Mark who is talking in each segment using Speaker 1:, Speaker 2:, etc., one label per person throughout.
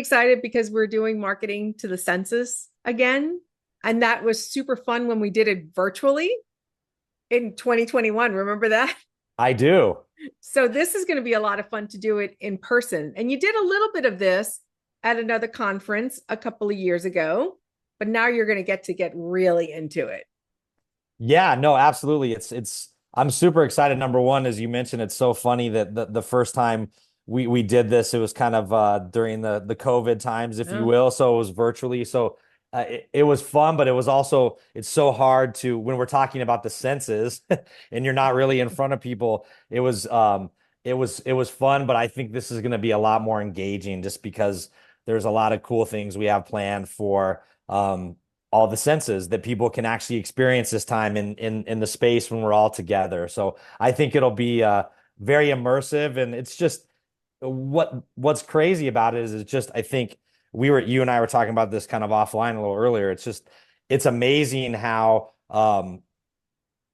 Speaker 1: excited because we're doing marketing to the census again. And that was super fun when we did it virtually in 2021. Remember that?
Speaker 2: I do.
Speaker 1: So this is going to be a lot of fun to do it in person. And you did a little bit of this at another conference a couple of years ago, but now you're going to get really into it.
Speaker 2: Yeah, no, absolutely. I'm super excited. Number one, as you mentioned, it's so funny that the first time we did this, it was kind of during the COVID times, if you
Speaker 1: Oh,
Speaker 2: will. So it was virtually. So it was fun, but it was also it's so hard to when we're talking about the senses and you're not really in front of people. It was fun, but I think this is going to be a lot more engaging just because there's a lot of cool things we have planned for all the senses that people can actually experience this time in the space when we're all together. So I think it'll be very immersive, and it's just what's crazy about it is it's just I think you and I were talking about this kind of offline a little earlier. It's amazing how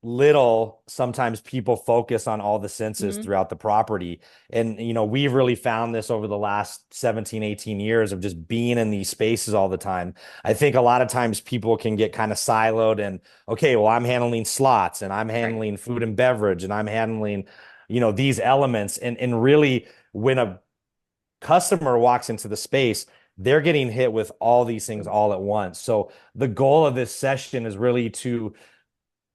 Speaker 2: little sometimes people focus on all the senses
Speaker 1: mhm.
Speaker 2: throughout the property. And, we've really found this over the last 17, 18 years of just being in these spaces all the time. I think a lot of times people can get kind of siloed and, okay, well, I'm handling slots and I'm
Speaker 1: Right.
Speaker 2: handling food and beverage and I'm handling, these elements. And really, when a customer walks into the space, they're getting hit with all these things all at once. So the goal of this session is really to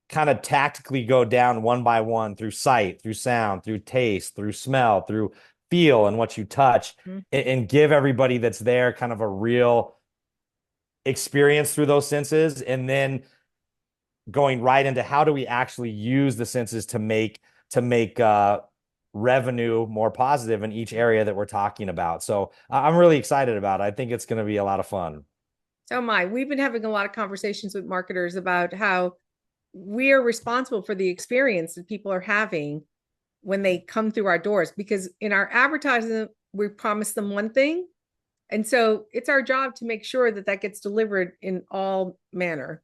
Speaker 2: kind of tactically go down one by one through sight, through sound, through taste, through smell, through feel and what you touch,
Speaker 1: Mhm.
Speaker 2: and give everybody that's there kind of a real experience through those senses. And then going right into how do we actually use the senses to make revenue more positive in each area that we're talking about. So I'm really excited about it. I think it's going to be a lot of fun.
Speaker 1: So am I. We've been having a lot of conversations with marketers about how we are responsible for the experience that people are having when they come through our doors because in our advertising we promise them one thing, and so it's our job to make sure that that gets delivered in all manner.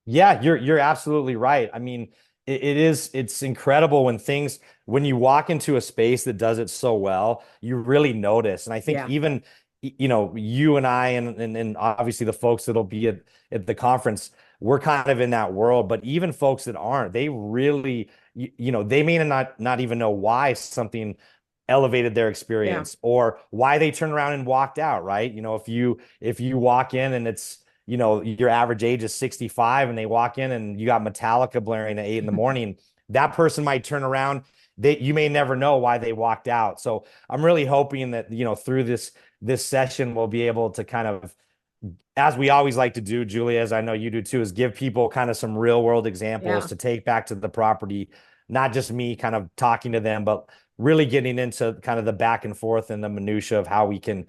Speaker 2: Yeah, you're absolutely right. I mean, it's incredible when you walk into a space that does it so well, you really notice. And I think
Speaker 1: Yeah.
Speaker 2: even you and I and obviously the folks that'll be at the conference, we're kind of in that world, but even folks that aren't, they really they may not even know why something elevated their
Speaker 1: Yeah.
Speaker 2: experience or why they turned around and walked out, right? If you walk in and it's your average age is 65 and they walk in and you got Metallica blaring at 8 in the morning, that person might turn around. You may never know why they walked out. So I'm really hoping that, through this session, we'll be able to kind of, as we always like to do, Julia, as I know you do too, is give people kind of some real world examples
Speaker 1: Yeah.
Speaker 2: to take back to the property, not just me kind of talking to them, but really getting into kind of the back and forth and the minutia of how we can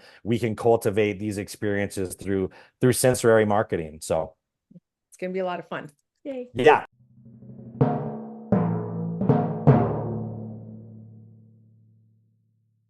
Speaker 2: cultivate these experiences through sensory marketing. So
Speaker 1: It's going to be a lot of fun. Yay.
Speaker 2: yeah,